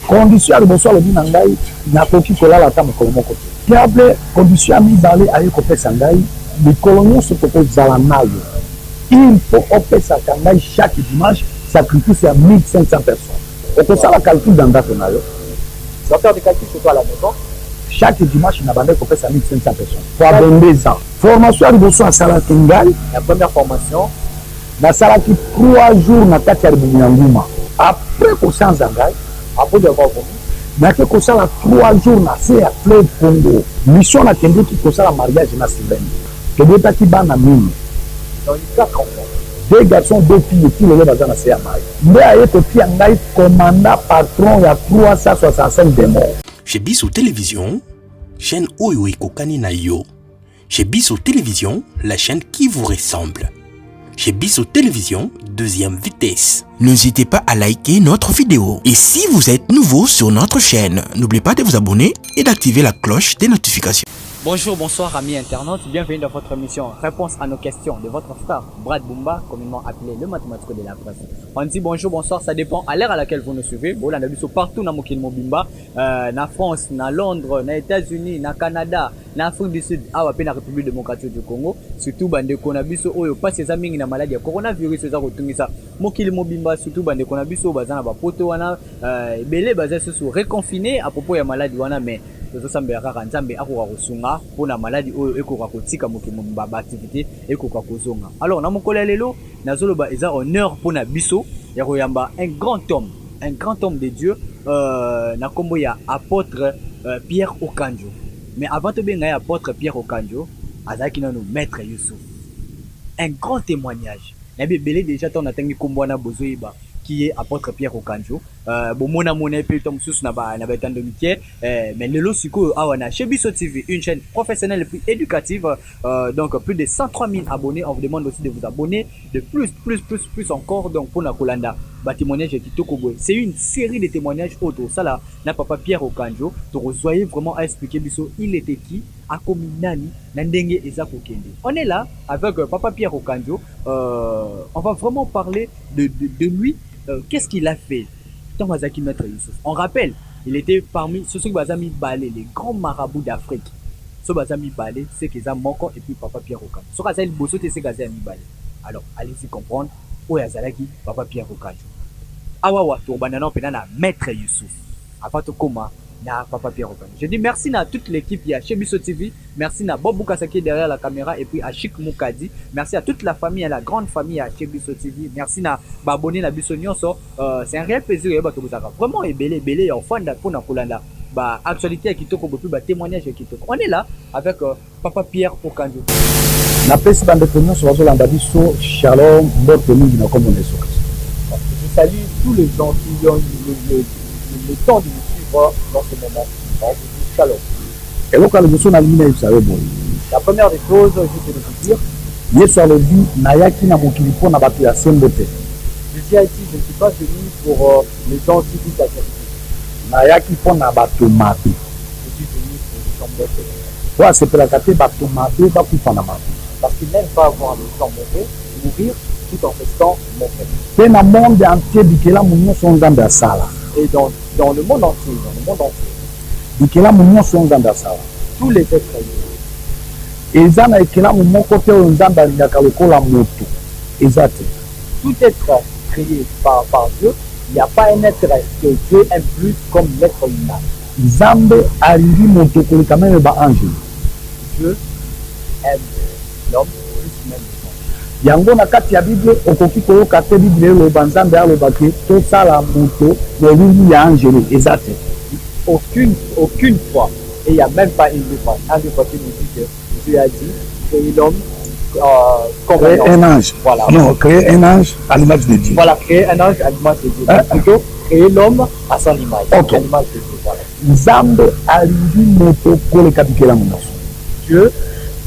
condition ya liboso alobi na ngai nakoki kolala ata mokolo moko te. Diable condition ya mibale aye kopesa ngai mikolo nyonso tokozala nayo. Il faut opesaka ngai chaque dimanche sacrifice à 1500 personnes. Okosala calcul dans ndako na yo. Tu vas faire des calculs chez toi à la maison. Chaque dimanche na bande kopesa 1500 personnes. Pour 22 ans. Formation ya liboso asalaki ngai. La première formation. Nasalaki 3 jours na kati ya libumu ya nguma. Après kosanza ngai, après d'avoir vomi, nake kosala 3 jours na se ya fleuve Congo. Mission nakendeki kosala mariage na Sibène. Tobotaki bana mini. Dans les 4 enfants. 2 garçons, 2 filles qui le baza na se ya mai. Nde aye kotia ngai commandant patron ya 365 démons. Chez Bissou Télévision, chaîne Oyo Kokani na yo. Chez Bissou Télévision, la chaîne qui vous ressemble. Chez Bissou Télévision, deuxième vitesse. N'hésitez pas à liker notre vidéo. Et si vous êtes nouveau sur notre chaîne, n'oubliez pas de vous abonner et d'activer la cloche des notifications. Bonjour, bonsoir amis internautes, bienvenue dans votre émission Réponse à nos questions de votre frère Brad Bumba, communément appelé le mathématique de la presse. On dit bonjour, bonsoir, ça dépend à l'heure à laquelle vous nous suivez. Bon, là, on a vu partout dans Mokil Mobimba, na France, na Londres, na États-Unis, na Canada, na Afrique du Sud, à la République démocratique du Congo. Surtout, bande konabiso oyo pas ces amis na maladie coronavirus ça retungisa. Mokil Mobimba surtout bande konabiso bazana ba poto wana belé bazé sur reconfiné à propos ya maladie wana mais tozosambela kaka nzambe akoka kosunga mpona maladi oyo ekoka kotika mokili ba activité ekoka kozonga. Alors na mokolo lelo nazoloba eza honneur mpona biso ya koyamba un grand homme de Dieu na kombo ya apôtre Pierre Okanjo. Mais avant de benga apôtre Pierre Okanjo azaki nanu maître Youssouf. Un grand témoignage. Na bebele déjà ton atangi kombo na bozoiba qui est apôtre Pierre Okanjo. Bon, mon amour n'est plus tom sous na ba mikie. Mais le siko awana chez Bissou TV, une chaîne professionnelle et plus éducative. Donc plus de 103 000 abonnés. On vous demande aussi de vous abonner de plus encore. Donc pour na kolanda, ba témoignage qui tokobo. C'est une série de témoignages autour. Ça là, na papa Pierre Okanjo. Donc vous voyez vraiment à expliquer Bissou il était qui, à Kominani, Nandenge et Zakokende. On est là avec papa Pierre Okanjo. On va vraiment parler de lui. Qu'est-ce qu'il a fait? Mazaki Maître Youssouf. On rappelle, il était parmi ceux qui Bazami Balé, les grands marabouts d'Afrique. Ce Bazami Balé, c'est qu'ils ont Moko et puis Papa Pierre Okanjo. Ce Bazami Bosso, c'est Bazami Balé. Alors, allez-y comprendre. Où est Zalaki, Papa Pierre Okanjo. Awawa, tu banana penana Maître Youssouf. Avant tout comment na Papa Pierre Okanjo. Je dis merci à toute l'équipe chez Bissou TV. Merci à Bob Boukasaki derrière la caméra et puis à Chic Moukadi. Merci à toute la famille, à la grande famille chez Bissou TV. Merci à abonner à Bissou Nyonso. C'est un réel plaisir de vous avoir. Vraiment belé en fan pour Nakolanda. Bah actualité qui toque beaucoup de témoignages qui toque. On est là avec Papa Pierre Okanjo. Na pesi bande konyo sur Zolanda biso Shalom bote mingi na kombo neso. Je salue tous les gens qui ont eu le temps de nous suivre dans ce moment. On vous dit Shalom. Et donc, la première des choses, je vais vous dire, Yesu alobi nayaki na mokili mpona bato ya sembo te. Je dis ici, je ne suis pas venu pour les gens qui disent la vérité. Nayaki mpona bato mabe. Je suis venu pour les gens mauvais. Po asepelaka te bato mabe bakufa na mabe. Parce qu'il n'aime pas voir les gens mauvais mourir tout en restant mauvais. Mpe na monde entier bikelamu nyonso nzambe asala. Et dans le monde entier, bikelamu nyonso nzambe asala. Tous les êtres humains. Eza na ekelamu moko te oyo nzambe alingaka lokola moto. Eza te. Tout être créé par Dieu, il n'y a pas un être que Dieu aime plus comme l'être humain. Nzambe alingi moto koleka meme ba ange. Dieu aime l'homme plus même les anges. Yango na kati ya Bible okoki koyoka te Bible eloba nzambe alobaki tosala moto na elili ya angelo. Eza te. Aucune fois. Et il n'y a même pas une fois. Un livre qui nous dit que Dieu a dit créer l'homme comme un ange. Voilà. Non, créer un ange à l'image de Dieu. Voilà, créer un ange à l'image de Dieu. Plutôt, créer l'homme à son image. Okay. À l'image de Dieu. Voilà. Nzambe alingi moto koleka bikelamu nyonso. Dieu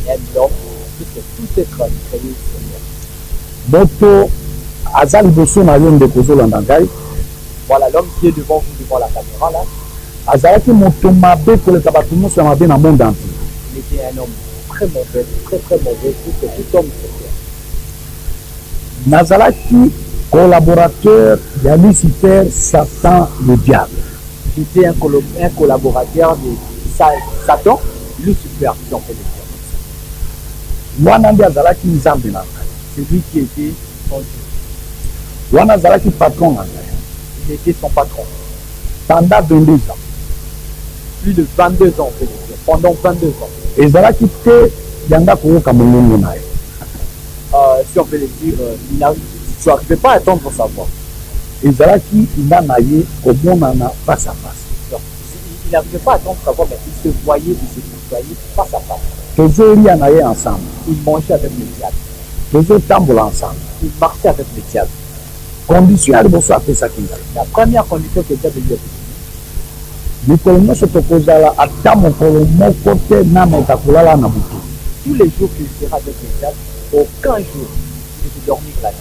aime l'homme puisque tout être créé sur l'homme. Moto aza liboso na yo ndeko ozolanda ngai. Voilà l'homme qui est devant vous, devant la caméra là. Azalaki moto mabe koleka bato nyonso ya mabe na monde entier. Il était un homme très mauvais, très mauvais, plus que tout homme sur terre. Nazalaki collaborateur de Lucifer, Satan, le diable. qui était un collaborateur de Satan, Lucifer, si on peut le dire. wana nde azalaki nzambe na ngai, C'est lui qui était son Dieu. wana azalaki patron na ngai Il était son patron. pendant 22 ans. Plus de 22 ans, on peut le dire. Pendant 22 ans. ezalaki te yanga koyoka molongo na ye, Si on peut le dire, tu n'arrivais pas à attendre sa voix. ezalaki nga na ye komonana face à face. Donc, il n'arrivait pas à attendre sa voix, mais il se voyait, il se tutoyait face à face. tozolia na ye ensemble, Il mangeait avec le diable. tozotambola ensemble. Il marchait avec le diable. condition ya liboso apesaki ngai, La première condition que le diable lui a donnée, mikolo nyonso tokozala ata mokolo moko te nameka kolala na butu. tous les jours qu'il sera avec le diable, aucun jour il ne peut dormir la nuit.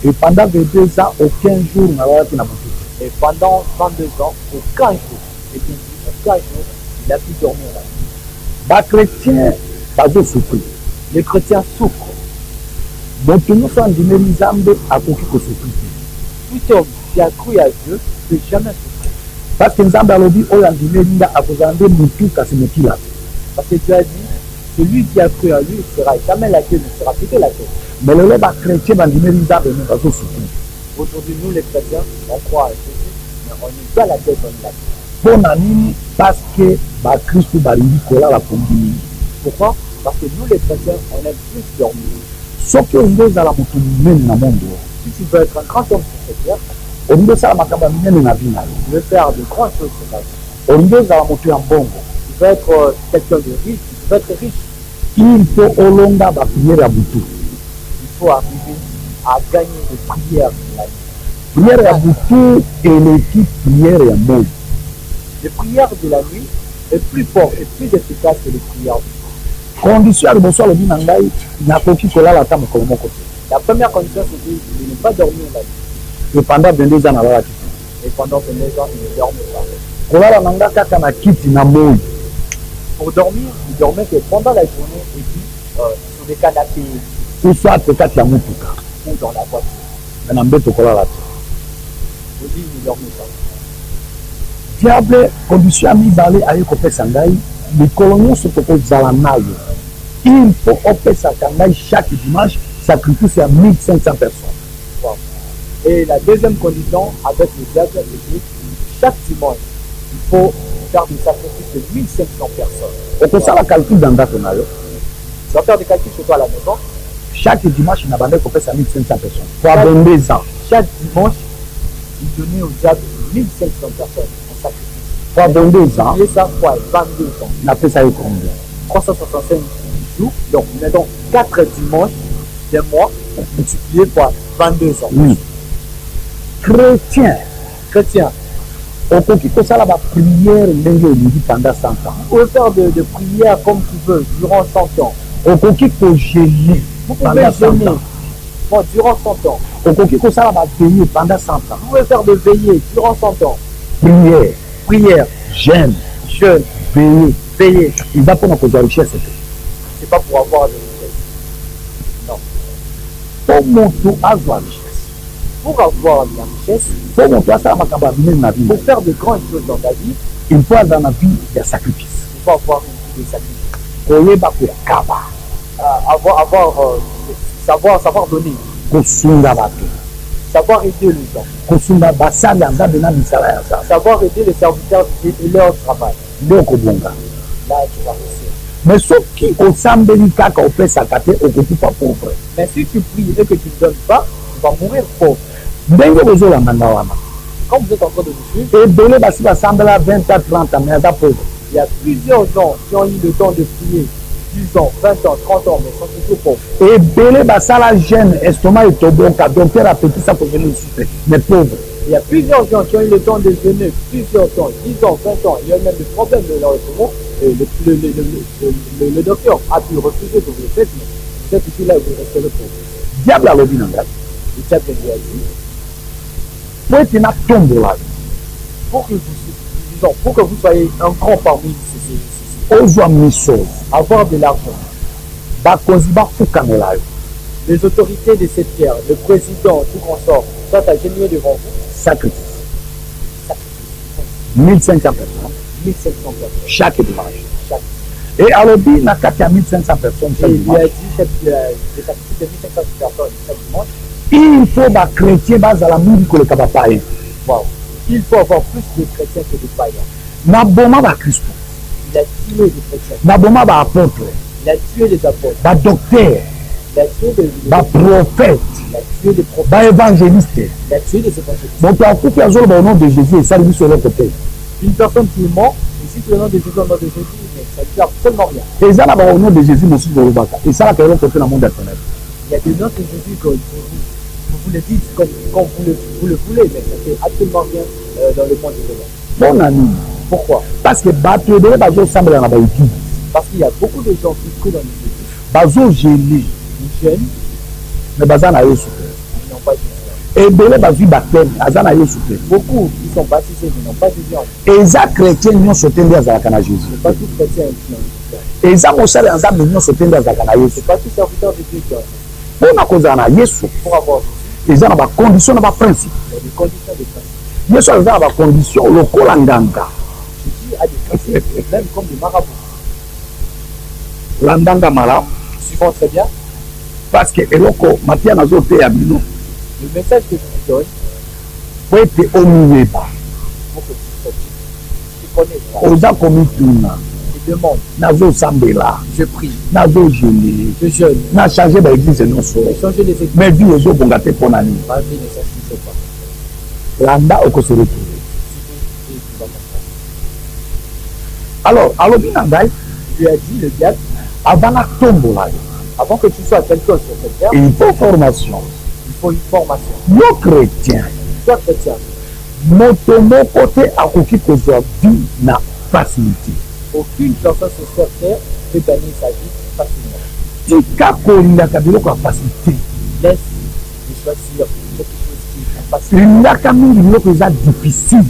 Et pendant 22 ans, aucun jour nalalaki na butu. Et pendant 22 ans, aucun jour, et bien dit, aucun jour, il a pu dormir la nuit. bakretien bazosufri, Les chrétiens souffrent. moto nyonso andimeli nzambe akoki kosufri te, Tout homme qui a cru à Dieu ne peut jamais souffrir. parce que nzambe alobi oyo andimeli nga akozala nde motu kasi mokila te. Parce que Dieu a dit, celui qui a cru à lui ne sera jamais la tête, ne sera plutôt la tête. Mais lelo bakretien bandimeli nzambe me bazosufri. Aujourd'hui, nous les chrétiens, on croit à Jésus, mais on n'est pas la tête, on est la tête. mpo na nini? parce que bakristu balingi kolala pongi mingi. Pourquoi? Parce que nous les chrétiens, on aime plus dormir. soki olingi ozala moto monene na mondo, Si tu veux être un grand homme sur cette terre, olingi osala makambo ya minene na vi na yo, tu veux faire de grandes choses sur ta vie. olingi ozala moto ya mbongo, Tu veux être quelqu'un de riche, tu veux être riche, il faut olonga bapriere ya butu. il faut arriver à gagner des prières dans la vie. priere ya butu eleki priere ya moi. Les prières de la nuit est plus fort et plus efficace que les prières du jour. condition ya liboso alobi na ngai nakoki kolala ata mokolo moko te. La première condition, c'est de ne pas dormir la nuit. e pendant 22 ans nalalaki te. Et pendant 22 ans, il ne dormait pas. kolala na ngai kaka na kiti na moi, Pour dormir, il dormait que pendant la journée et puis sur des canapés ou soit kati ya motuka, ou dans la voiture. me na mbeto kolala te. Au lit, il ne dormait pas. diable condition ya mibale aye kopesa ngai mikolo nyonso tokozala nayo, il faut opesaka ngai chaque dimanche sacrifice ya 1500 personnes. Wow. Et la deuxième condition avec le diable, c'est que chaque dimanche, il faut faire des sacrifices de 1500 personnes. okosala calcul na ndako na yo, Tu vas faire des calculs chez toi à la maison. chaque dimanche na bandai kopesa 1500 personnes fois 22 ans, Chaque dimanche, il donnait au diable 1500 personnes en sacrifice. fois 22 ans Et ça fois 22 ans. napesa yo combien? 365 jours. Donc, mettons 4 dimanches des mois multiplié par 22 ans. Oui. Chrétien, Chrétien, okoki kosala bapriere ndenge olingi pendant 100 ans, vous pouvez faire de prières comme tu veux durant 100 ans. okoki kogene Vous pouvez pendant 100 jeûner ans, bon, durant 100 ans. okoki kosala baveye pendant 100 ans, Vous pouvez faire de veillées durant 100 ans. priere, Prière, jeûne, jeûne, veye, veillée. eza mpona kozwa richesse te. C'est pas pour avoir de richesse. Non. mpo moto azwa richesse, Pour avoir de la richesse, mpo moto asala makambo ya minene na vie, pour faire de grandes choses dans ta vie, il faut azala na vie ya sacrifice, il faut avoir une vie de sacrifice. koyeba kokaba, Savoir donner, kosunga bato, savoir aider les gens, kosunga basali ya nzambe na misala ya nzambe, savoir aider les serviteurs et leur travail. nde okobonga. Là, tu vas réussir. mais soki osambeli kaka opesaka te okokufa pauvre. Mais si tu pries et que tu ne donnes pas, tu vas mourir pauvre. ndenge bozolanda nga wana Quand vous êtes en train de nous suivre, ebele basi basambela 20 à 30 ans mais aza pauvre. il y a plusieurs gens qui ont eu le temps de prier 10 ans, 20 ans, 30 ans, mais sont toujours pauvres. ebele basala jeune estomac etoboka docteur apekisa kozela lisusu te mais pauvre. Il y a plusieurs gens qui ont eu le temps de jeûner plusieurs temps, 10 ans, 20 ans. Il y a même des problèmes de leur estomac. Et le docteur a pu refuser que vous le faites, mais vous êtes ici là et vous resterez pauvre. diable alobi na ngai Le diable lui a dit, po ete natombola pour que vous soyez un grand parmi ceux, ozwa misolo avoir de l'argent. bakonzi bafukamela yo Les autorités de cette terre, le président, tout consort, soit à gémir devant vous, sacrifice 1500 personnes 1500 personnes chaque dimanche. chaque. Et alors, il y a 1500 personnes chaque Et il lui a dimanche. dit des capacité de 1500 personnes chaque dimanche. Il faut que les chrétiens basent à la musique que le païen. Wow. Il faut avoir plus de chrétiens que de païens. Naboma ba Christ. Il a tué les chrétiens. Naboma ba apôtre. Il a tué les apôtres. Ba docteur. Il a tué les Ba prophète. il a tué les prophètes. Ba évangéliste. Il a tué les évangélistes. Donc, il faut qu'il au nom de Jésus et ça lui sur leur côté. Une personne qui est morte, ici le nom de Jésus, au nom de Jésus, mais ça ne dit absolument rien. Et ça, là, au nom de Jésus, monsieur de Rubaka. Et ça, là, qu'il y a côté dans le monde internet. Il y a des noms de Jésus que vous le dites comme vous le voulez, mais ça ne fait absolument rien dans le monde de l'homme. Mon ami. Pourquoi? Parce que bateau de bateau semble dans la Bible. Parce qu'il y a beaucoup de gens qui crient dans l'église. Bateau gêné. Ils gênent, Mais bateau n'a rien souffert. ils n'ont pas Jésus. Et belé bateau baptême, azan n'a rien souffert. Beaucoup qui sont baptisés, mais n'ont pas Jésus en eux. Et ça, chrétien, nous sommes à la Jésus. Ce n'est pas tout chrétien qui ont Jésus. Et ça, mon cher, nous sommes à la Ce Jésus. n'est pas tout serviteur de Dieu qui ont Jésus. Pour nous causer na Yesu, Pour avoir ils ont des conditions, des principes. des conditions de principe. Yesu a des conditions, le kolanganga. Jésus a des principes, même comme des marabouts. Landanga mala, Suivons très bien. parce que eloko matia nazo te ya bino, Le message que je vous donne, po ete omiyeba, pour que tu connais ça. oza komituna, Je demande, nazo sambela, je prie, nazo gêné, je jeûne, na changer ba église nyonso. je change les églises. Mais vie ezobonga te mpo na nini? Ma vie ne s'assure pas. Landa okose retrouver. Et tu vas comprendre. Alors, alobi na ngai, Il lui a dit, le diable, avant na tombola yo, avant que tu sois quelqu'un sur cette terre, il faut formation. il faut une formation. Yo chrétien, Sois chrétien. moto moko te akoki kozwa vie na facilité. Aucune personne sur cette terre peut gagner sa vie facilement. Tika kolingaka biloko ya facilité. Laisse de choisir quelque chose qui est facile. Lingaka mingi biloko eza difficile.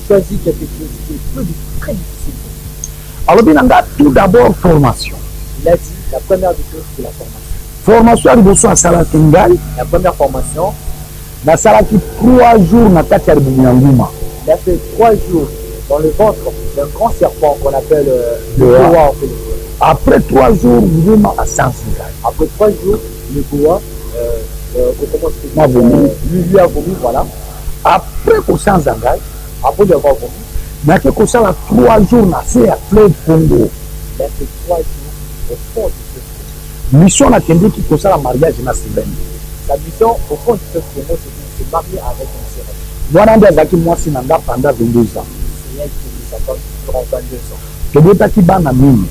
Choisis quelque chose qui est très difficile. alobi na nga tout d'abord formation. Il a dit, la première des choses, c'est la formation. Formation ya liboso asalaki ngai, La première formation, nasalaki 3 jours na kati ya libumu ya nguma. il a fait 3 jours dans le ventre d'un grand serpent qu'on appelle le Le boa en fait. Après 3 jours, nguma asansi ngai. Après 3 jours, le boa, M'a vomi. lui a vomi, voilà. Après kosanza ngai, Après lui avoir vomi, nake kosala 3 jours na se ya fleuve Congo. il a fait 3 jours au fond du fleuve. Mission nakendeki kosala mariage na Sylvain. Sa mission au fond du fleuve Congo, c'est de se marier avec une sirène. Wana nde azalaki mwasi na nga pendant 22 ans. C'est elle qui dit sa femme durant 22 ans. Tobotaki bana mini.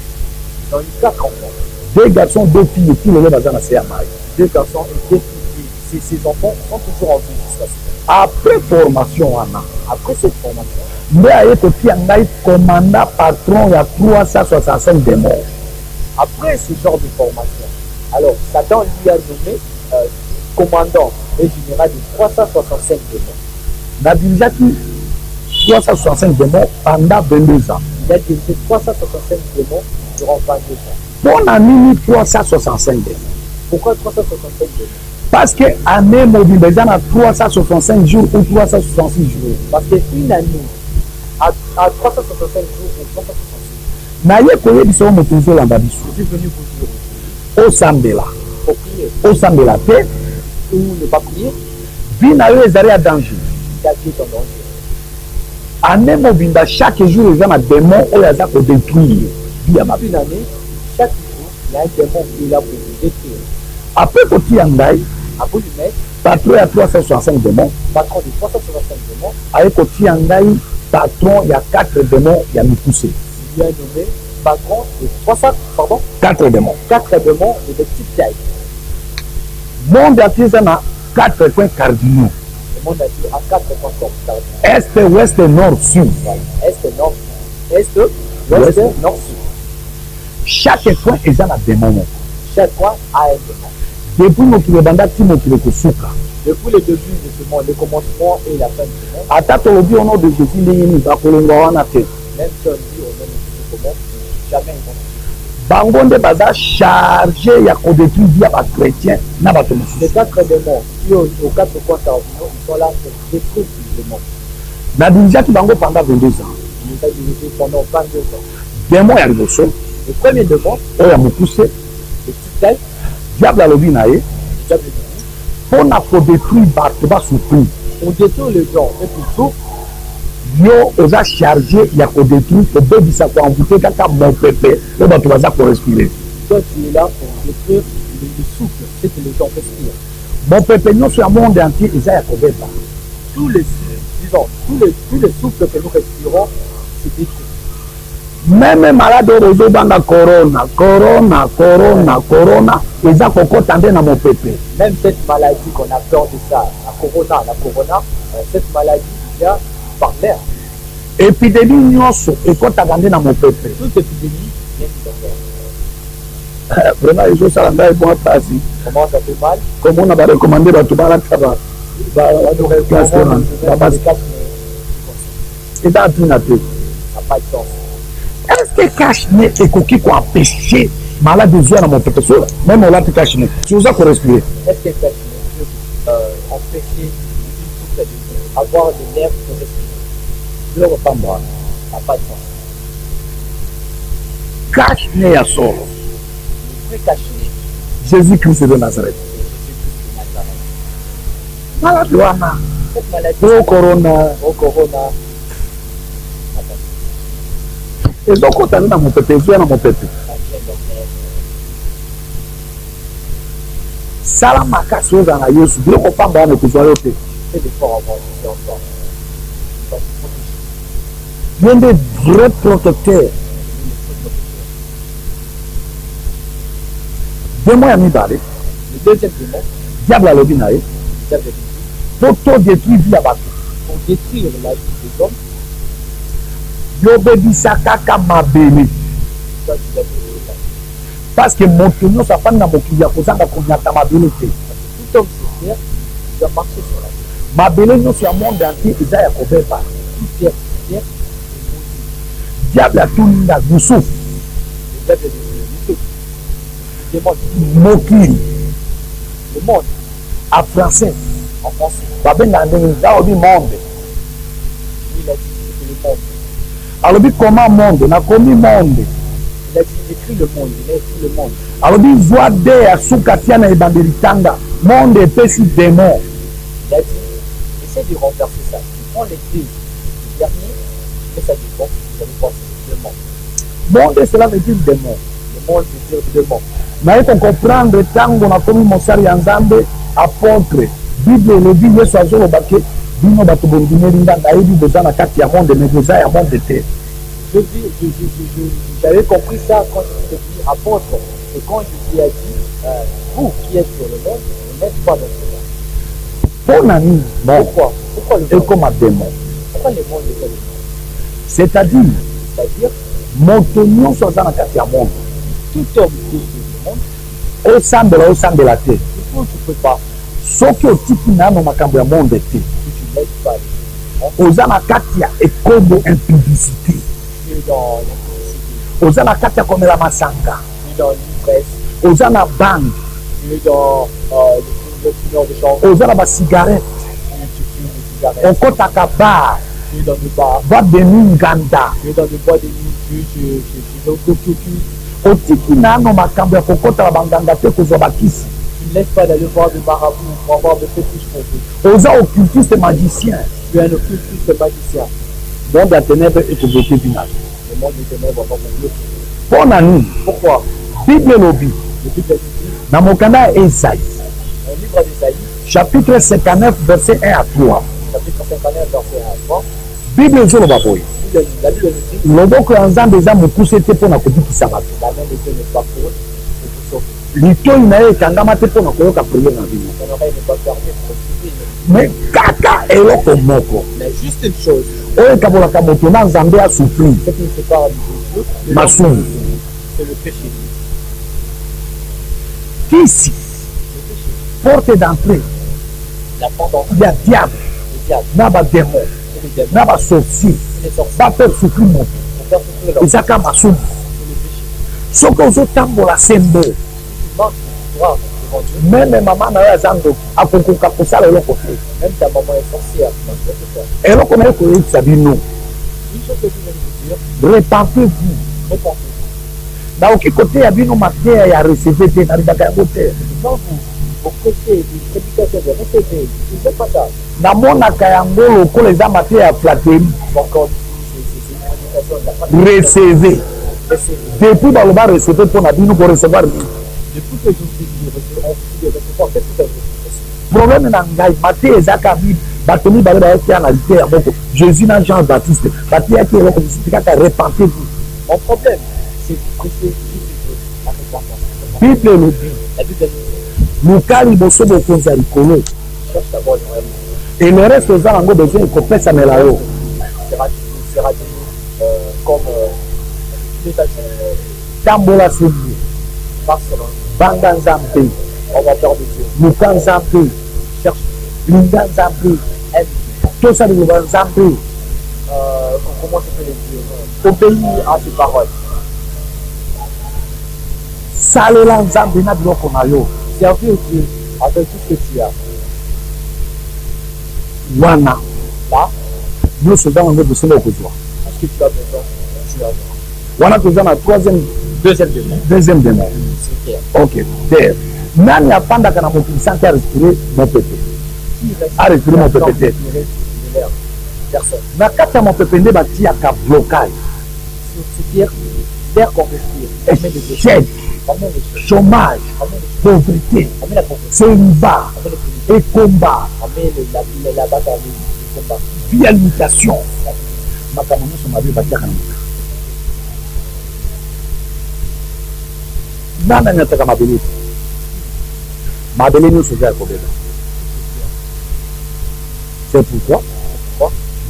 Dans les 4 enfants, 2 garçons, 2 filles, et tout le monde baza na se ya mariage. 2 garçons et 2 filles. Ces enfants sont toujours en vie jusqu'à ce jour. Après formation wana, Après cette formation, nde aye kotia ngai commandant patron ya 365 démons. après ce genre de formation, alors Satan lui a nommé commandant et général de 365 démons. Nabilisaki 365 démons pendant 22 ans. Il a dirigé 365 démons durant 22 ans. Pour na nini 365 démons? Pourquoi 365 démons? Parce que année mobile eza na 365 jours ou 366 jours. Parce qu'une année, à 365 jours ou 366, naye koyebisa moto ozolanda biso je suis venu vous dire, osambela faut prier osambela te ou ne pas prier, vi na yo ezali ya danger. la vie est en danger. année mobimba chaque jour eza na démon oyo aza kodétruire vi ya mabe. Une année, chaque jour, il y a un démon qui est là pour vous détruire. apres kotia ngai À vous lui mettre, patron ya 365 démons patron de 365 démons, aye kotia ngai patron ya 4 démons ya mikuse. il lui a nommé patron de 4 démons 4 démons de petite taille. monde ati eza na 4 points cardinaux: Le monde a dit à 4 points cardinaux. est, ouest, nord, sud. Est, nord, est, ouest, nord, sud. chaque point eza na démon moko. Chaque point a un démon. depuis mokili ebanda ti mokili kosuka. Depuis le début de ce monde, le commencement et la fin du monde, ata tolobi au nom de jésus ndenge nini bakolongwa wana te, même si on dit au nom de Jésus comment, jamais ils vont. bango nde baza charge ya kodétruire vie ya bachrétien na bato mosusu. Les 4 démons qui aux 4 points cardinaux, ils sont là pour détruire le monde. nabinzaki bango pendant 22 ans. a dirigé pendant 22 ans. Démon ya liboso Le premier démon, oyo ya mokuse le petit taille, diable alobi na ye le diable dit, mpona kodétruire bato basouffrir on détruit les gens et puis tout, yo oza chargé ya kodétruire kobebisa koenvoûte kaka mopepe oyo bato baza korespire toi tu es là pour détruire le souffle, c'est que les gens respirent. mopepe nyonso ya monde entier eza ya kobeba Tous les souffles que nous respirons, c'est détruit. meme malade oyo ozobanga corona eza kokota nde na mopepe Même cette maladie qu'on a peur de ça, la corona, cette maladie vient par l'air. epidémie nyonso ekotaka nde na mopepe Toute épidémie vient de l'air. vraiment ezosala ngai mwa mpasi Comment ça fait mal? komona barekomande bato balata Nous recommandons de mettre des casques, mais eza ntina te ça n'a pas de sens. est-ce que cache-nez ekoki koempêche malade ezwa na mopepe so meme olati cache-nez si oza korespire Est-ce qu'un casque peut empêcher une souffle de avoir de l'air pour respirer? biloko pamba Ça n'a pas de sens. cache-nez ya solo Le vrai caché, jésus christ de nazareth malade wana cette maladie, o corona au corona, ezokota nde na mopepe ezwa na mopepe ça vient de l'air. sala makasi ozala na yesu biloko pamba wana ekozwa yo te Fais l'effort avant de faire encore. Il va se protéger. ye nde vrai protecteur demo ya mibale Le deuxième démon, diable alobi na ye le diable dit, po todétruire vi ya bato pour détruire la vie des hommes, yobebisa kaka mabele toi tu dois détruire la vie. parce que moto nyonso afandi na mokili ya kozanga konyata mabele te Tout homme sur terre doit marcher sur la vie. mabele nyonso ya monde entier eza ya kobeba Toute terre sur terre, diable atuninga yusufu le diable dit, le démon dit, mokili le monde, a français en français, babengaka ndenge nini aobi monde lui il a dit c'est le monde. alobi koma monde nakomi monde Il a dit écrit le monde, il a écrit le monde. alobi zwa de ya suka tia na ebandeli tanga monde epesi démon Il a dit essaie de renverser ça. Tu prends les deux derniers, mais ça dépend, ça dépend le monde. monde cela veut dire démon Le monde veut dire démon. naye kokomprendre ntango nakomi mosali ya nzambe apôtre bible elobi yesu azoloba ke bino bato bondimeli nga nayebi boza na kati ya monde me boza ya monde te J'avais compris ça quand je suis apôtre. Et quand je lui ai dit, vous qui êtes sur le monde, ne n'êtes pas dans ce monde. mpo na nini bon Pourquoi le monde? ekoma démon Pourquoi le monde est démon? c'est-à-dire C'est-à-dire, moto nyonso aza na kati ya monde tout homme qui est sur le monde, osambela te il faut que tu ne peux pas, soki otiki nano makambo ya monde te si tu n'aides pas, oza na kati ya ekombo impudicité tu es dans l'impudicité, oza na kati ya komela masanga tu es dans l'ivresse, oza na bande tu es dans le fumeur de chanvre, oza na basigarete tu fumes des cigarettes, okotaka bar tu es dans le bar, boîte de nuit nganda tu es dans le bois de nuit, tu t'occupes. otiki nano makambo ya kokotala banganga te kozwa bakisi Tu ne laisses pas d'aller voir des marabouts pour avoir des fétiches pour vous. oza occultiste magicien Tu es un occultiste magicien. monde ya ténèbre ekovote binage Le monde des ténèbres va vous. mpo na nini Pourquoi? bible elobi Le Bible dit, na mokanda ya esaïe un livre d'Ésaïe, chapitre 59 verset 1 à 3 chapitre 59, verset 1 à 3, bible ezoloba boye la Bible nous dit, loboko ya nzambe eza mokuse te mpo na kobikisa bato la main de Dieu n'est pas courte pour vous sauver. litoi na ye ekangama te mpo na koyoka priere na bino Ton oreille n'est pas fermée pour écouter. me kaka eloko moko Mais juste une chose, oyo ekabolaka moto na nzambe asufrir ce qui nous sépare de Dieu, masumu c'est le péché. kisi Le péché. porte d'entrée La pendant ya diable le diable, na badémon c'est le diable, na basorcier c'est les sorciers. baper souffrir moto Pour faire souffrir leur ezaka masumu c'est le péché. soki ozotambola sembo Tu manques de droit devant Dieu. meme mama na yo aza ndoki akokoka kosala eloko te Même ta maman est sorcière, tu n'as pas fait ça. eloko na ye koyebisa bino Ce Répentez-vous. Na oki côté ya bino mateya ya recevoir te na libaka yango te. Namonaka yango lokola eza mateya ya flatterie. Recevez. Depuis baloba recevoir mpo na bino ko recevoir nini. Problème na ngai mateya ezaka bible bato mibale bayaki ya na lite ya moko Jésus na Jean Baptiste bateyaki eloko misiti kaka repentez-vous. Mon problème, c'est que Bible elobi luka liboso bokonzi ya likolo cherche d'abord le royaume. et le reste oza nango besoin ekopesamela yo Sera donné comme tambola sembi Barcelone. banga nzambe On va faire de Dieu. luka nzambe Cherche linga nzambe aide. tosa liloba nzambe Comment se fait les dieux? Obéir à ses paroles. salela nzambe na biloko na yo Servir Dieu avec tout ce que tu as. wana Là, nyonso oza nango bosala okozwa tout ce que tu as besoin, tu as. wana toza na Deuxième démon. deuxième démon. C'est clair. Ok, terre. Nani afandaka na mokili sanke arespire mopepe Qui reste arespire mopepe te de l'air? Personne. na kati ya mopepe nde batiaka blocage C'est-à-dire, l'air qu'on respire. Combien de déchets? échec Combien de déchets? chômage Combien de pauvreté Combien la pauvreté? célibat Combien de pénibilité? ekomba Combien la bataille? Le combat. vie ya limitation makambo nyonso mabe batiaka na mopepe nani anyataka mabele te mabele nyonso eza ya kobeba c'est pourquoi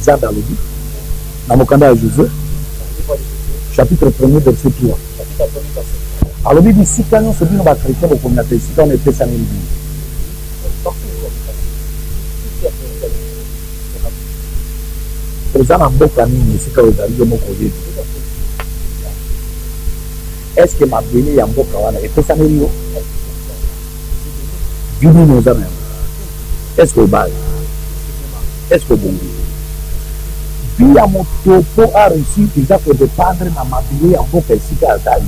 nzambe alobi na mokanda ya Josué chapitre 1er verset 3 alobi bisika nyonso bino bakretien bokomata esika wana epesami bino eza na mboka nini esika oyo ezali yo moko oyebi estce mabele ya mboka wana epesameli yo vi nini oza na yango estce obali estce obongi vi ya moto mpo areusir eza kodépendre na mabele ya mboka esika azali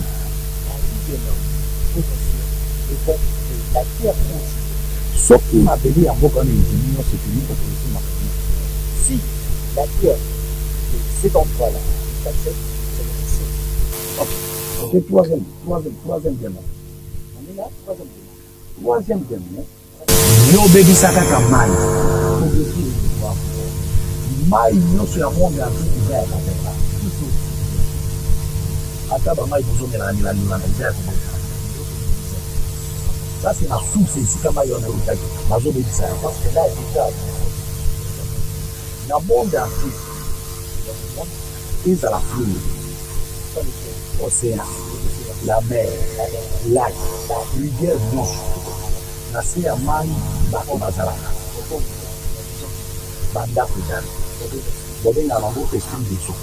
soki mabele ya mboka wana ezimi nyonso ekini kokolisi mabele Si la terre de cet endroit-là, c'est c'est troisième démon. on est là, Troisième démon. Yo obebisa kaka mai mai nyonso ya monde ya vitu eza ya kabela ata bamai bozomela milanilana eza ya kobela ça c'est la source esika mai wana eutaki bazobebisa ya parce que là déjà na monde ya afrique ezala fleuve océan la mer lac rivière bouche na se ya mai bato bazalaka bandako ezali bobengaka bango esprit de so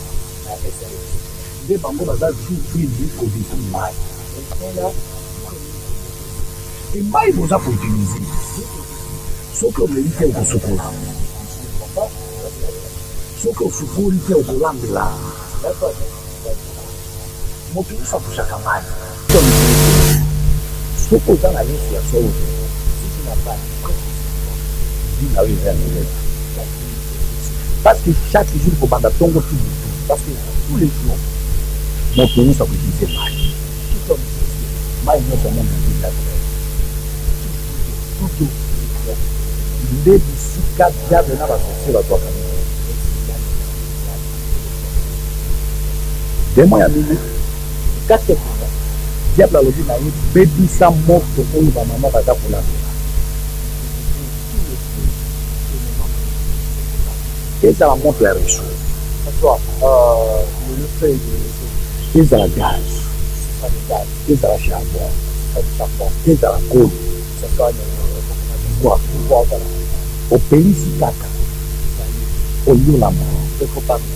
nde bango baza vivre kodétruire mai emai boza koutilize soki omeli te okosukola soki osukoli te okolambela moto nyonso akusaka mai soki oza na yesu ya solo vi na oyo eza ya milele parce que chaque jour kobanda ntongo ti motu parce que tous les jours moto nyonso akoutilize mai mai nyonso amonaa tutu nde bisika diable na basosie batwaka demo ya mine kate diable alobi na ye bebisa moto oyo bamama baza kolambela ezala moto ya reso ezala gaz ezala charbon ezala kolo opelisi kaka oyolama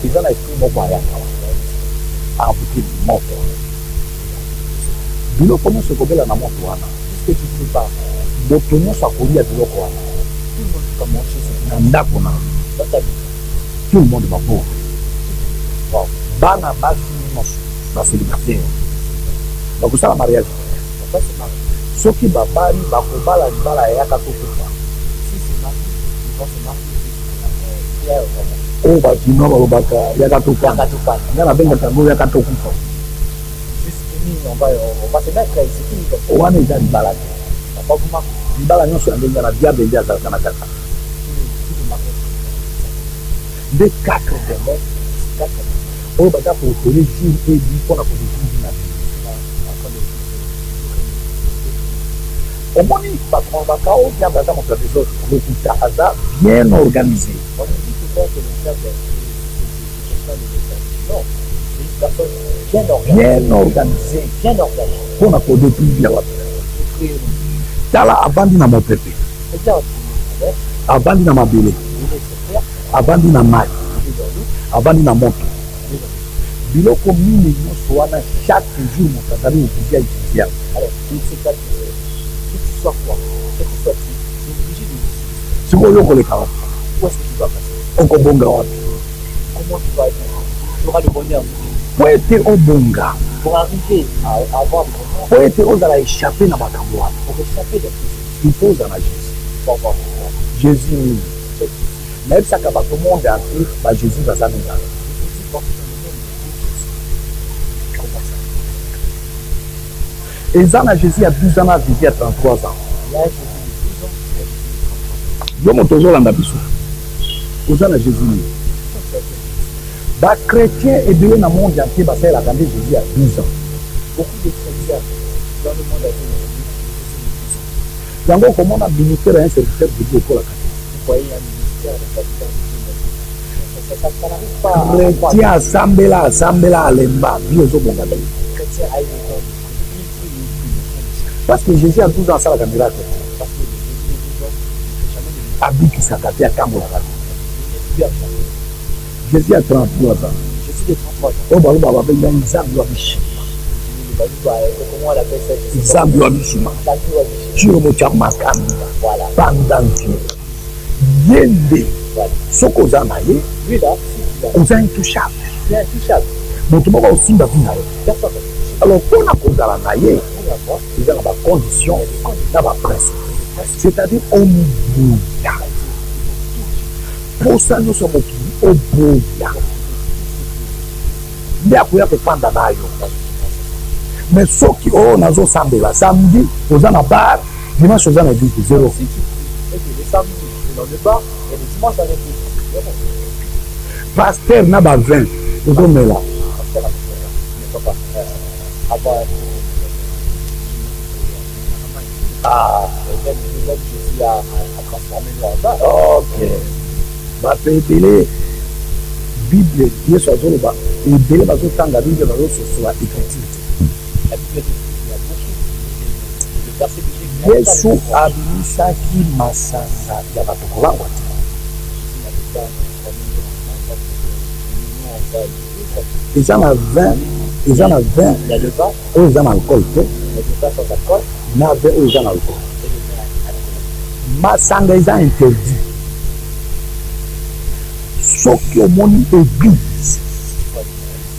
eza na esprit moko ayaka avuki moto biloko nyonso ekobela na moto wana moto nyonso akolia biloko wana na ndako na tout le monde va pauvre bana basi nyonso bacélibataire bakosala mariage Ça, c'est marié. soki babali bakobala libala yaka tokufa Si c'est marié, ils vont se marier. Pierre, vraiment. oyo bakino balobaka yaka tokana Yakatopane. nga nabengaka yango yaka tokufa C'est fini, on va se mettre, c'est fini comme ça. wana eza libala te On va vous marier. libala nyonso ya ndenge na diable nde azalaka na kaka Tous les mariages. nde 4 demain C'est 4 oyo baza kootele jour ebi mpona kodécouvrir na vie omoni bato balobaka o diable aza moto ya désordre lokuta aza bien organisé On nous dit souvent que le diable est quelqu'un de désordre. Non, c'est une personne bien organisée. bien organisé Bien organisée. mpona kodécouvrir wapi Pour créer le tala avandi na mopepe Regarde, avec avandi na mabele il est sur terre, avandi na mai il est dans l'eau, avandi na moto il est dans l'eau. biloko mine nyonso wana chaque jour moto azali kokudia étudia Alors, il sait pas que tu sois quoi, que tu sois qui, tu es obligé de sikoyo oyo koleka wapi où est-ce que tu vas passer, okobonga wapi comment tu vas être, tu auras le bonheur. po ete obonga Pour arriver à avoir le bonheur, po ete ozala échappe na makambo wana pour échapper de tout il faut ozala na jésus pour avoir le bonheur. jésus nini nayebisaka bato monde entier bajésus baza mibale Il faut porter dans le nom de Jésus. Comment ça? eza na jésus ya 12 ans na jésus ya 33 ans Là, Jésus de 12 ans, là, Jésus de 33 ans. yo moto ozolanda biso oza na jésus nini bachrétien ebele na monde entier basalelaka nde jésus ya 12 ans Beaucoup de chrétiens dans le monde entier, yango komona ministère ya un serviteur de dieu ekolaka vous voyez un ministère de serviteur de Dieu. Ça n'arrive pas à chrétien asambela alemba bi ozobonga te chrétien aille le temps. parce que jésus a 12 ans asalaka miracle Parce que Jésus est 12 ans, il ne fait jamais de abikisaka te atambolaka te bien. jésus a 33 ans Jésus de 33 ans. oyo baloba babenga nzambe wa bishima Comment on appelle ça? Je sais pas. nzambe wa bishima Nzambe wa Bishima. cilomo kya makambi Voilà. pendant ye nde Voilà. soki oza na ye Lui là, si tu oza intouchable il est intouchable. moto moko osimba vi na ye Personne ne peut alors mpona kozala na ye la voir. eza na bacondition na baprincipe c'est-à-dire omiboya posa nyonso ya mokili oboya nde akoya kopanda na yo mais soki oyo nazosambela samedi oza na bar dimanche oza na église zéro Si tu et que le samedi, c'est dans le bar, et le dimanche, on est plus. paster na bavin ozomela ok bato ebele bible yesu azoloba ebele bazotanga bible bazososola écriture te yesu abimisaki masanga ya bato kolangwa te eza na 20 eza na 20 Il y a le vin, oyo eza na alcool te il y a le vin sans alcool, na 20 oyo eza na alcool et le vin alcoolique. masanga eza interdit soki omoni église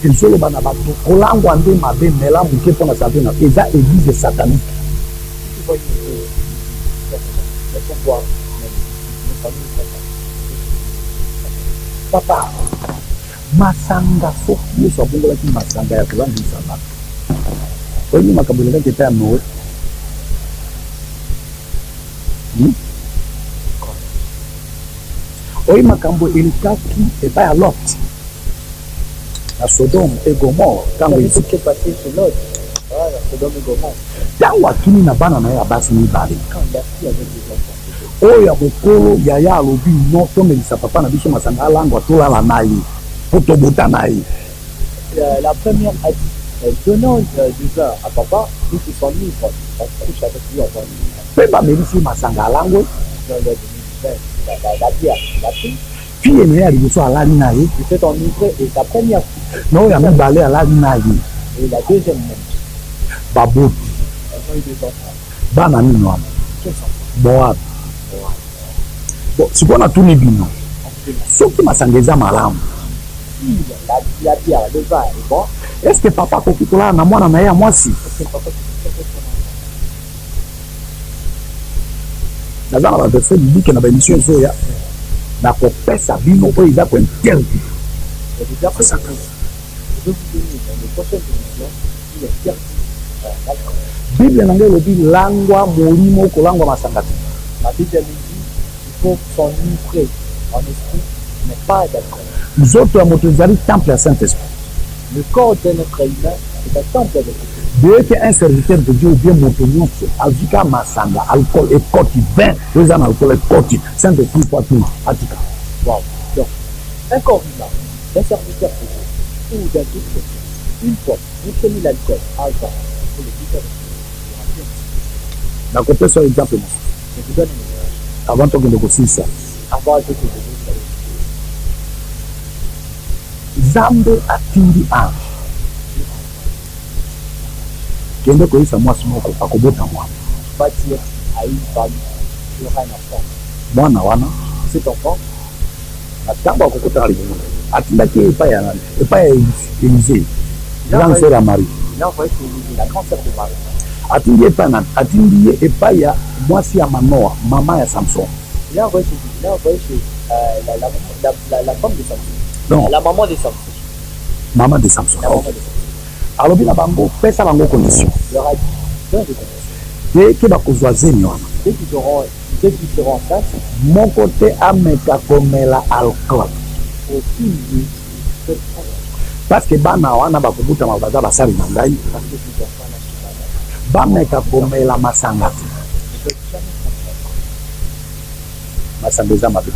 ezoloba na bato kolangwa nde mabe mela moke mpona sante na eza église satanique Tu vois une chose, il faut boire, mais famille, papa masanga soki yesu abongolaki masanga ya kozangisa bato oyebi makambo elekaki epai ya noe oyebi makambo elekaki epai ya lot na sodome e gomore ntango ce qui est passé chez l'autre, voilà, Sodome et Gomorrhe, ntango akimi na bana na ye ya basi mibale quand il a pris avec des enfants, oyo ya mokolo yaya alobi no tomelisa papa na biso masanga alangwa tolala na ye po tobota na ye la première a dit, donnons du vin à papa, nous qui sommes libres, on couche avec lui avant lui. mpe bamelisi masanga alangwe Dans le vin, la bière, la prise, fille na ye ya liboso alali na ye il s'est enivré et sa première fille, na oyo ya mibale alali na ye et la deuxième même, baboti elles ont eu des enfants. bana nini wana Quels enfants? moabi bon sikoyo natuni bino soki masanga eza malamu l'huile, la bière, le vin est bon, est-ce que papa akoki kolala na mwana na ye ya mwasi? est-ce que le papa peut faire son enfant? naza na baverse biblike na baémission ezoya nakopesa bino oyo eza kointerdit. Il y a des versets que je vais vous donner dans les prochaines émissions qui interdit l'alcool. bible na ngai elobi langwa molimo kolangwa masanga te. La Bible nous dit qu'il faut s'enivrer en esprit, mais pas d'alcool. nzoto ya moto ezali temple ya Saint-Esprit. Le corps de notre humain est un temple de l'esprit. Dès qu'un serviteur de Dieu ou bien moto nyonso azwika masanga alcool ekoti vin oyo eza na alcool ekoti Saint-Esprit po atuna atika. Wow. Donc, un corps humain, d'un serviteur de Dieu ou d'un tout chrétien, une fois vous prenez l'alcool à jeun, vous le dites avec nakopesa exemple mosusu je vous donne une image. avant tokende kosilisa. Avant de que vous nzambe atindi ange kende koyisa mwasi moko akobota mwana. va dire à une femme, tu auras un enfant. mwana wana Cet enfant, na ntango akokutana libomo atindaki ye epai ya nani? Epai ya Élisée, grande sœur ya Marie. il a envoyé chez lui la grande sœur de Marie. atindi ye epai ya nani? atindi ye epai ya mwasi ya Manoa, mama ya Samson. Il a envoyé chez lui, il a envoyé chez la femme de Samson. Non, La maman de Samson. mama de Samson. La maman de Samson. alobi na bango pesa bango condition Il leur a dit, donne des conditions. eke bakozwa zemi wana Dès qu'ils seront enceintes, moko te ameka komela alcool aucune nuit peut prendre parce que bana wana bakobutama baza basali na ngai parce que ces enfants n'achètent pas bameka komela masanga te. ne peuvent jamais prendre masanga eza mabe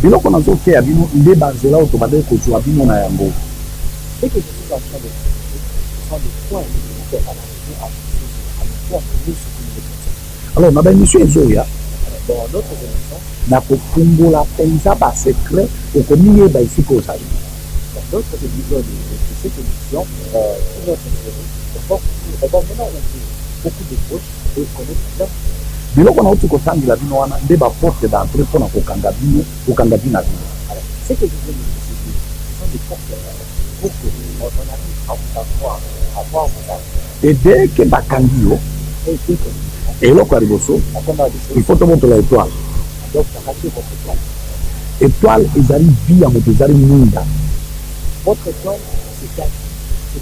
biloko nazoteya bino nde banzela oyo tobandaki kozwa bino na yango. Ce que je suis en train de faire, ce sont des points qui nous fait analyser à nous voir nous ce que nous devons. alors na baémission ezoya Dans notre émission, nakofungola mpenza basecret okomiyeba esika ozali. dans d'autres épisodes de cette émission, sur notre série, on va maintenant ouvrir beaucoup de bouches et connaître bien. biloko nauti kosangela bino wana nde baporte d'entrée mpona kokanga bino kokanga bino na bino. Alors, ce que je veux vous dire, ce sont des portes pour que on arrive à vous avoir, à voir vos âmes. et dès ke bakangi yo Et dès que eloko ya liboso la première des il choses, faut tobotola étoile. donc arrachez votre étoile. étoile ezali vi ya moto ezali minda Votre étoile, c'est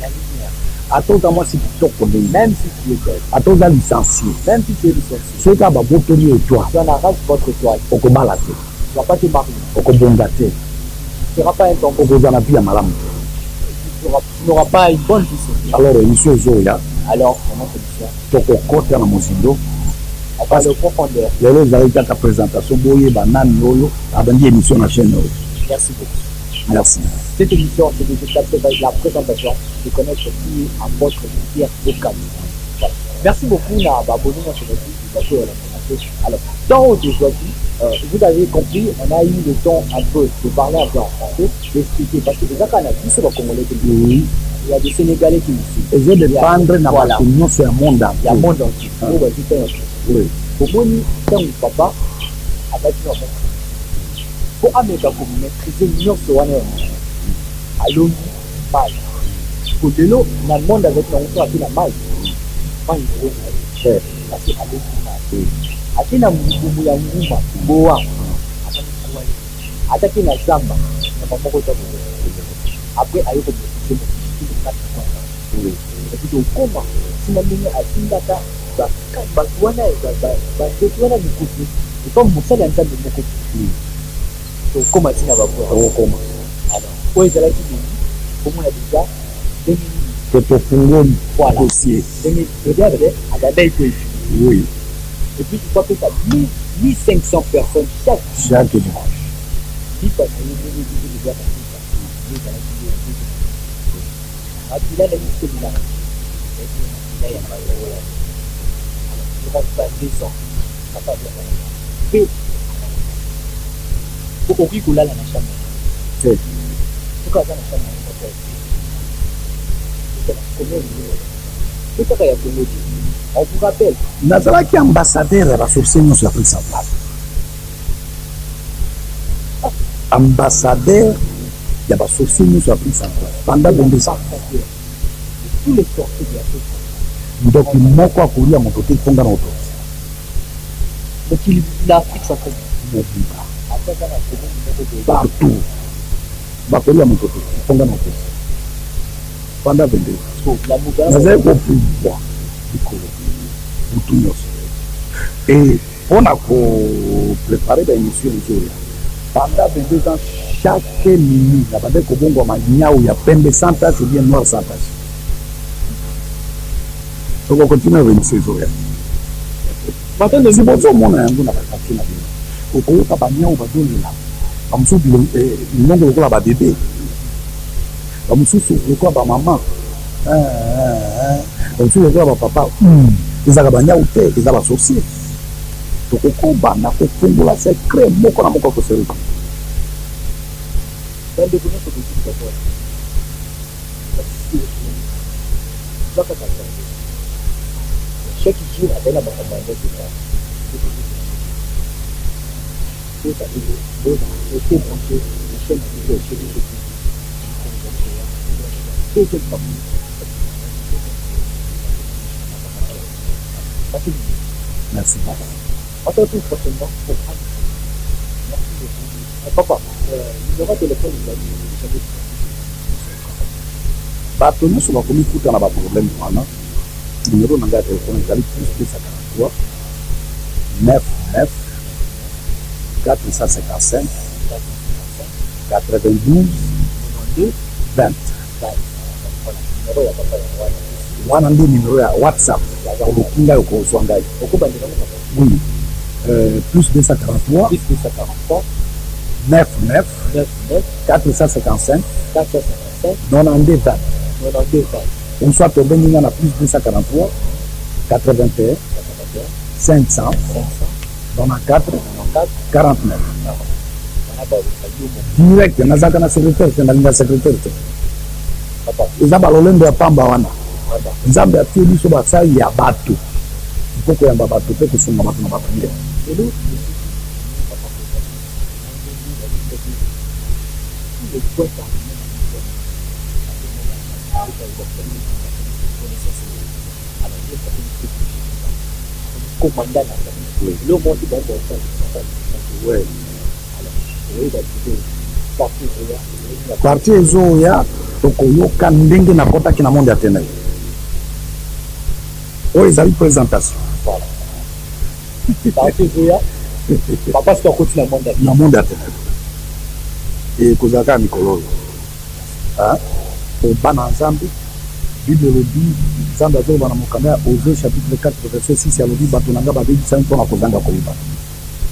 la lumière. ata oza mwasi kitoko ndenge Même si tu es belle, ata oza licencié même si tu es licencié, soki kaka babotoli étoile tu en arraches votre étoile. okobala te, Tu ne vas pas te marier. okobonga te, Tu n'auras pas un tombeau. okozwa na vi ya malamu te. Tu n'auras pas une bonne vie sur toi. alors émission ezoya Alors, dans notre émission, tokokota na mozindo on va aller au profondeur. lelo ezali kaka présentation boyeba nani oyo abandi émission na chaîne oyo. Merci beaucoup. Merci. Cette émission, c'est des étapes de la présentation de connaître qui est apôtre de Pierre Okam. Voilà. Merci beaucoup, na abonné sur notre site. Alors, dans aujourd'hui, vous avez compris, on a eu le temps un peu de parler un peu en français, d'expliquer, parce que déjà quand on a dit, c'est le Congolais qui nous Oui. il y a des Sénégalais qui nous suivent. ezodépendre na Voilà. bato nyonso ya monde Il y a entier. monde entier. Nous, on va dire un peu. Oui. Omoni ntango papa abaki na moko po ameka komaîtrise nyonso wana ya motu alongi mai po lelo na monde azalaki na moto ate na mai mai ezonga ye kasi alongi mai ate na mobumu ya nguma bowa atamikowa ye ataki na zamba na bamoko ta apres aye komaîtrise motu kati epui okoma nsima ndenge atindaka bato wana bandeko wana mikufi epa mosali ya nzambe moko tokóma ntina bakoma oyo ezalaki nini komona deja ndenge nini que tofungoli Voilà. dossier. ndenge peut-être adadai ko Oui. et puis tu vois que ça 1500 personnes chaque Chaque dimanche. lipa na ye ndenge ndenge deja na lipa nde ezalaki makila na biso bilanga makila ya mayola pas 200 papa bien pe okoki kolala na chambre C'est soki aza na chambre moko pe kaka ya komodi on vous rappelle nazalaki ambassadeur ya basorcier nyonso ya afrique centrale, ambassadeur Il y a pas sorcier nous sur Afrique centrale. Pendant 22 ans. Tous les sorciers de l'Afrique. Donc il manque à courir à mon côté, il faut gagner auto. Donc l'Afrique centrale. Partout. Va courir à mon côté, il faut gagner auto. Pendant 22 ans. La Mugala. Nous avons beaucoup de bois. Et on a préparé des émissions pendant 22 ans, chaque minute, la bande de Bongo Magniao, il y a peine de 100 tâches ou bien noir 100 tâches. Donc on continue avec ces horaires. Maintenant, Si bon, on a un bon application. Au cours de la Bagnan, on va donner là. Comme ça, il manque le la bébé. Comme ça, le quoi, maman. Comme ça, le quoi, papa. Ils ont gagné au thé, ils ont associé. Donc, au combat, on a fait un secret, mon qu'on a mon corps pour se réunir. Chaque jour, avec la bande de Merci. On se retrouve prochainement pour un. Merci beaucoup. Papa, numéro de téléphone, il a Bato nyonso bakomi kuta na baproblème wana numéro na ngai ya telefone ezali plus 243 99 455 92 20 wana nde numéro ya whatsapp oloki ngai okozwa ngai oui plus 243 99 455 92 20 on soit tombé à plus 243 81 500 94 49 direct nazaka na secrétaire c'est na secrétaire eza balolendo ya pamba wana nzambe atie biso basali ya bato mpo koyamba bato mpe kosunga bato na bato nde commandant le monde est bon ouais alors parti ezoya tokoyoka ndenge nakotaki na monde ya ténèbre oyo ezali présentation papa soki akoti na monde na monde ya ténèbre ekozalaka ya mikolo oyo obana nzambe bible elobi nzambe azoloba na mokanda ya Osée chapitre 4 verset 6 alobi bato na nga babebisani mpona kozanga koyeba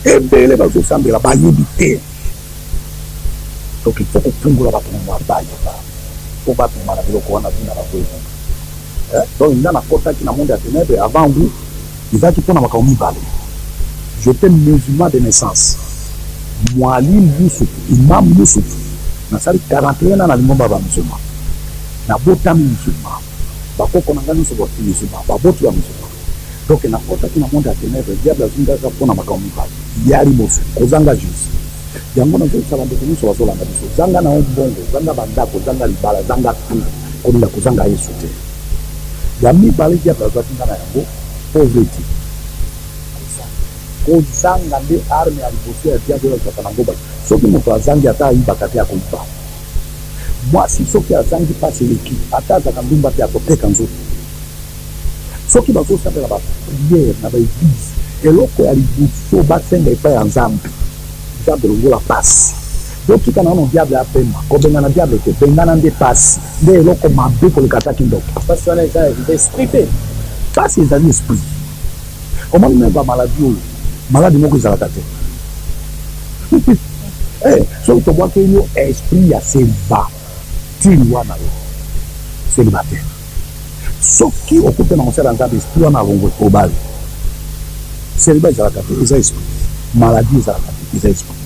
ebele bazosambela bayebi te donc il faut kofungola bato na bayeba mpo batuma na biloko wana vina bakoyeba donc nga nakotaki na monde ya ténèbre avant vous ezalaki mpona makambo mibale j'étais musulman de naissance mwalim yusufu imam yusufu nasali 41 ans na lingomba ba musulman nabotami musulman bakoko na ngai nyonso boti musulman baboti ya musulman donc nakotaki na monde ya ténèbre diable azungaka mpona makambo mibale ya liboso kozanga jusi yango nazolisa bandeko nyonso bazolanda biso zanga na bongo zanga bandako zanga libala zanga tu kolinga kozanga yesu te ya mibale diable azwaki nga na yango pauvreté kozanga nde arme ya liboso ya diable oyo azwaka nango basi soki moto azangi ata ayibaka te akoyiba mwasi soki azangi mpasi eleki ata azaka ndumba te akoteka nzoto soki bazosambela bapriere na baeglise eloko ya liboso basenga epai ya nzambe nzambe longola pasi botika nano diable apema kobengana diable te bengana nde pasi nde eloko mabe koleka ata kindoki pasi wana eza esprit te pasi ezali esprit omoni me bamaladi oyo maladi moko ezalaka te soki tobwaki yo esprit ya seliba tili wana yo seliba te soki okupe na mosala nzambe esprit wana alongwe obali seliba ezalaka te eza esprit maladi ezalaka te eza esprit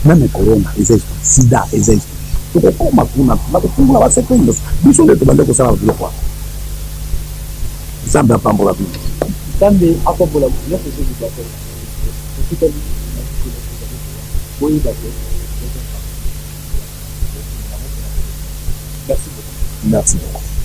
meme corona eza esprit sida eza esprit tokokoma kuna nakofungula basekre nyonso biso nde tobande kosala babiloko wana nzambe apambola bino nzambe apambola nyonso ezozibako okitali boyeba te Merci beaucoup.